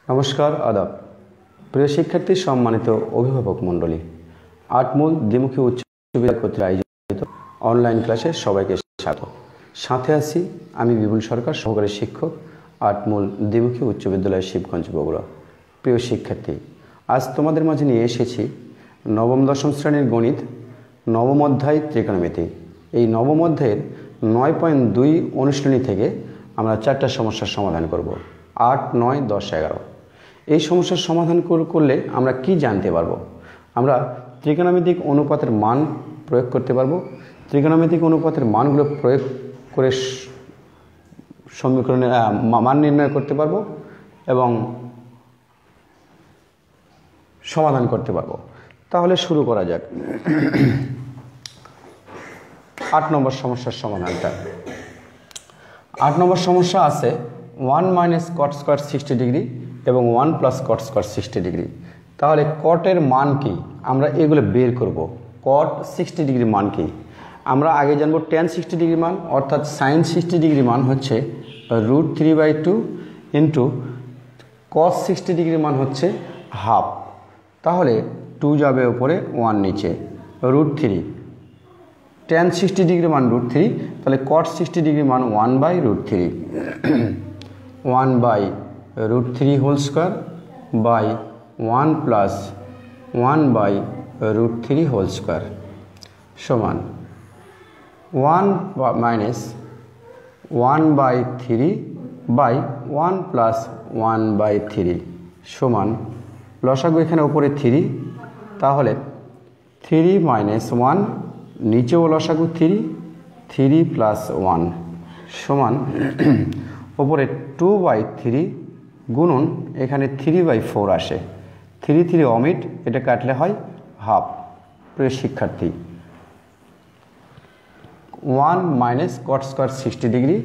নমস্কার, আদাব। প্রিয় শিক্ষার্থী, সম্মানিত অভিভাবক মণ্ডলী, আটমূল দ্বিমুখী উচ্চ বিদ্যালয় কর্তৃক আয়োজিত অনলাইন ক্লাসে সবাইকে স্বাগত। সাথে আছি আমি বিপুল সরকার, সহকারী শিক্ষক, আটমূল দ্বিমুখী উচ্চ বিদ্যালয়, শিবগঞ্জ, বগুড়া। প্রিয় শিক্ষার্থী, আজ তোমাদের মাঝে নিয়ে এসেছি নবম দশম শ্রেণীর গণিত নবম অধ্যায় ত্রিকোণমিতি। এই নবম অধ্যায়ের 9.2 অনুশীলনী থেকে আমরা 4টা সমস্যার সমাধান করব। 8, 9, 10, 11। এই সমস্যার সমাধান করলে আমরা কি জানতে পারবো? আমরা ত্রিকোণমিতিক অনুপাতের মান প্রয়োগ করতে পারবো। ত্রিকোণমিতিক অনুপাতের মানগুলো প্রয়োগ করে সমীকরণের মান নির্ণয় করতে পারবো এবং সমাধান করতে পারবো। তাহলে শুরু করা যাক 8 নম্বর সমস্যার সমাধানটা। 8 নম্বর সমস্যা আছে 1 মাইনাস কট স্কোয়ার 60 ডিগ্রি এবং 1 প্লাস কট স্কোয়ার 60 ডিগ্রি। তাহলে কটের মান কি, আমরা এগুলো বের করব। কট 60 ডিগ্রি মান কি আমরা আগে জানবো। tan 60 ডিগ্রি মান অর্থাৎ সাইন 60 ডিগ্রি মান হচ্ছে √3/2 ইন্টু কস 60 ডিগ্রি মান হচ্ছে হাফ। তাহলে 2 যাবে উপরে, 1 নিচে, √3। tan 60 ডিগ্রি মান √3, তাহলে cot 60 ডিগ্রি মান 1/√3 1/√3 whole square by 1 plus 1/√3 whole square সমান 1 মাইনাস 1/3 বাই 1 প্লাস 1/3 সমান লসাগু এখানে উপরে 3, তাহলে 3 মাইনাস 1, নিচেও লসাগু 3 প্লাস 1 সমান ওপরে 2/3 গুণন এখানে 3/4 আসে। 3 অমিট, এটা কাটলে হয় হাফ। প্রিয় শিক্ষার্থী, 1 minus cot square 60 degree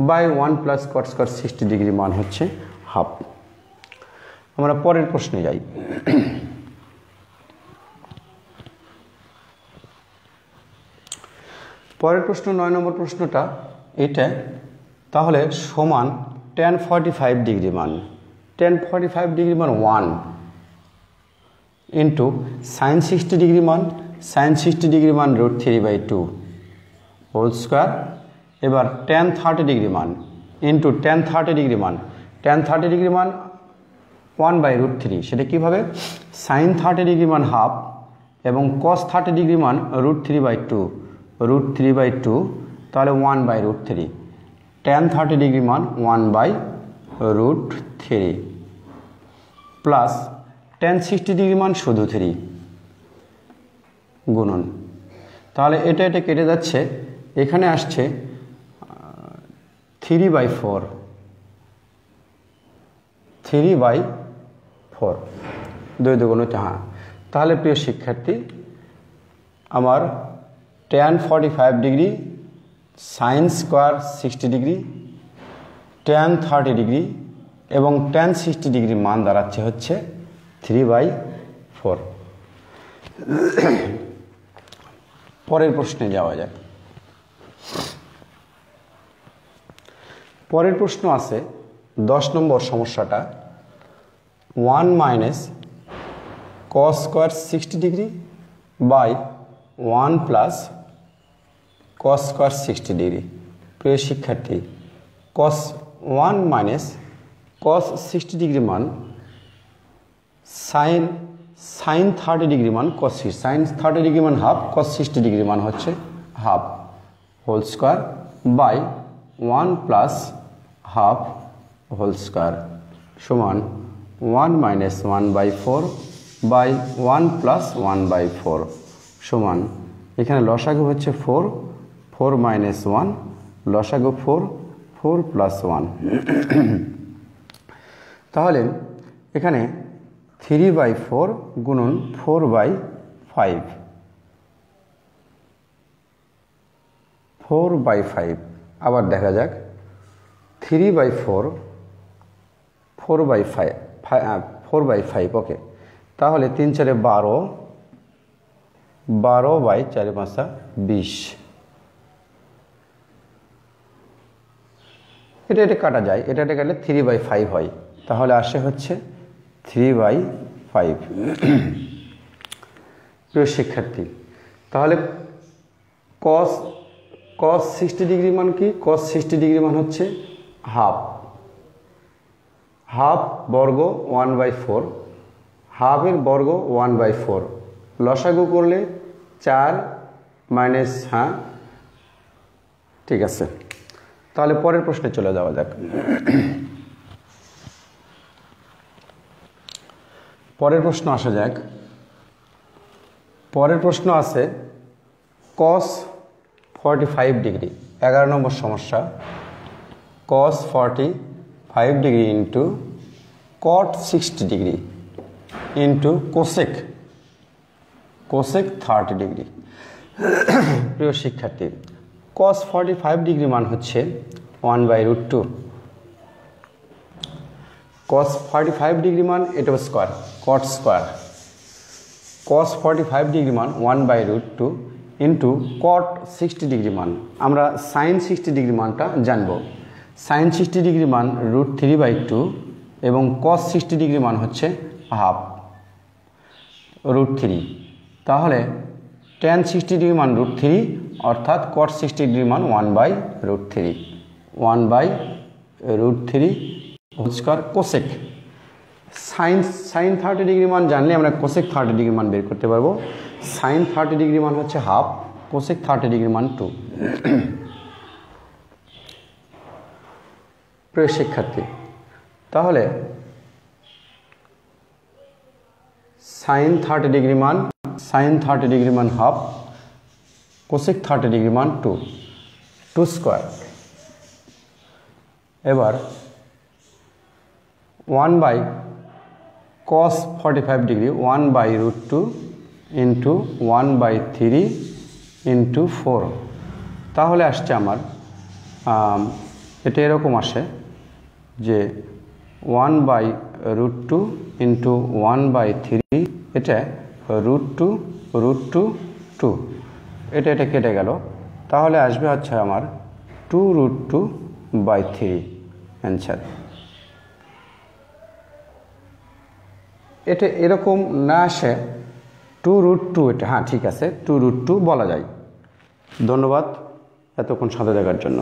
by 1 plus cot square 60 degree মান হচ্ছে হাফ। আমরা পরের প্রশ্নে যাই। পরের প্রশ্ন 9 নম্বর প্রশ্নটা এটা। তাহলে সমান tan 45 ডিগ্রি মান, tan 45 ডিগ্রি মান 1 ইন্টু সাইন 60 ডিগ্রি মান, সাইন 60 ডিগ্রি মান √3/2 হোল স্কোয়ার। এবার tan 30 ডিগ্রি মান ইন্টু tan 30 ডিগ্রি মান, tan 30 ডিগ্রি মান 1/√3। সেটা কীভাবে? সাইন 30 ডিগ্রি মান হাফ এবং কস 30 ডিগ্রি মান √3/2 তাহলে 1/√3। tan 30 ডিগ্রি মান 1/√3 প্লাস tan 60 ডিগ্রি মান শুধু 3 গুণন। তাহলে এটা কেটে যাচ্ছে, এখানে আসছে 3/4 2 2 হ্যাঁ। তাহলে প্রিয় শিক্ষার্থী, আমার tan 45 degree, sine square 60 degree, tan 30 degree এবং tan 60 ডিগ্রি মান দাঁড়াচ্ছে হচ্ছে 3/4। পরের প্রশ্নে যাওয়া যাক। পরের প্রশ্ন আছে 10 নম্বর সমস্যাটা 1 minus cos square 60 degree by 1 plus cos square 60 degree. প্রিয় শিক্ষার্থী, কস 1 মাইনাস কস 60 ডিগ্রি মান সাইন 30 ডিগ্রি মান কস, সাইন 30 ডিগ্রি মান হাফ, কস 60 ডিগ্রি মান হচ্ছে half whole square by 1 plus half whole square সমান 1 মাইনাস 1/4 বাই 1 প্লাস 1/4 সমান এখানে লসাগু হচ্ছে 4 মাইনাস 1, লসাগু 4 প্লাস 1। তাহলে এখানে 3/4 গুণন 4/5 4/5। আবার দেখা যাক 3/4 4/5 ওকে। তাহলে 3 4 12, 12/4 5 20। এটা কাটা যায়, এটা কাটলে 3/5 হয়। তাহলে আসে হচ্ছে 3/5। প্রিয় শিক্ষার্থী, তাহলে cos 60 ডিগ্রি মান কি? cos 60 ডিগ্রি মান হচ্ছে হাফ বর্গ 1/4, হাফের বর্গ 1/4, লসাগু করলে 4 মাইনাস, হ্যাঁ ঠিক আছে। তাহলে পরের প্রশ্নে চলে যাওয়া যাক। পরের প্রশ্ন আসা যাক। পরের প্রশ্ন আছে cos 45 ডিগ্রি, 11 নম্বর সমস্যা। cos 45 degree into cot 60 degree into cosec 30 degree. প্রিয় শিক্ষার্থী, cos 45 ডিগ্রি মান হচ্ছে 1/√2। cos 45 ডিগ্রি মান এটা square, cot square. cos 45 degree মান 1/√2 ইন্টু cot 60 ডিগ্রি মান। আমরা sin 60 ডিগ্রি মানটা জানব। sin 60 ডিগ্রি মান √3/2 এবং cos 60 ডিগ্রি মান হচ্ছে হাফ √3। তাহলে tan 60 ডিগ্রি মান √3, অর্থাৎ cot 60 ডিগ্রি মান 1/√3। 1/√3 স্কোয়ার cosec। sin 30 ডিগ্রি মান জানলে আমরা cosec 30 ডিগ্রি মান বের করতে পারবো। sin 30 ডিগ্রি মান হচ্ছে হাফ, cosec 30 ডিগ্রি মান 2। প্রিয় শিক্ষার্থী, তাহলে sin 30 ডিগ্রি মান হাফ, cosec 30 ডিগ্রি মান 2 স্কোয়ার। এবার 1/cos 45 ডিগ্রি 1/√2 ইন্টু 1/3 ইন্টু 4। তাহলে আসছে আমার এটা এরকম আসে যে 1/√2 ইন্টু 1/3, এটা √2 এটা কেটে গেল। তাহলে আসবে হচ্ছে আমার 2√2/3 অ্যান্সার। এটা এরকম না আসে 2√2, এটা হ্যাঁ ঠিক আছে 2√2 বলা যায়। ধন্যবাদ এতক্ষণ সাথে দেখার জন্য।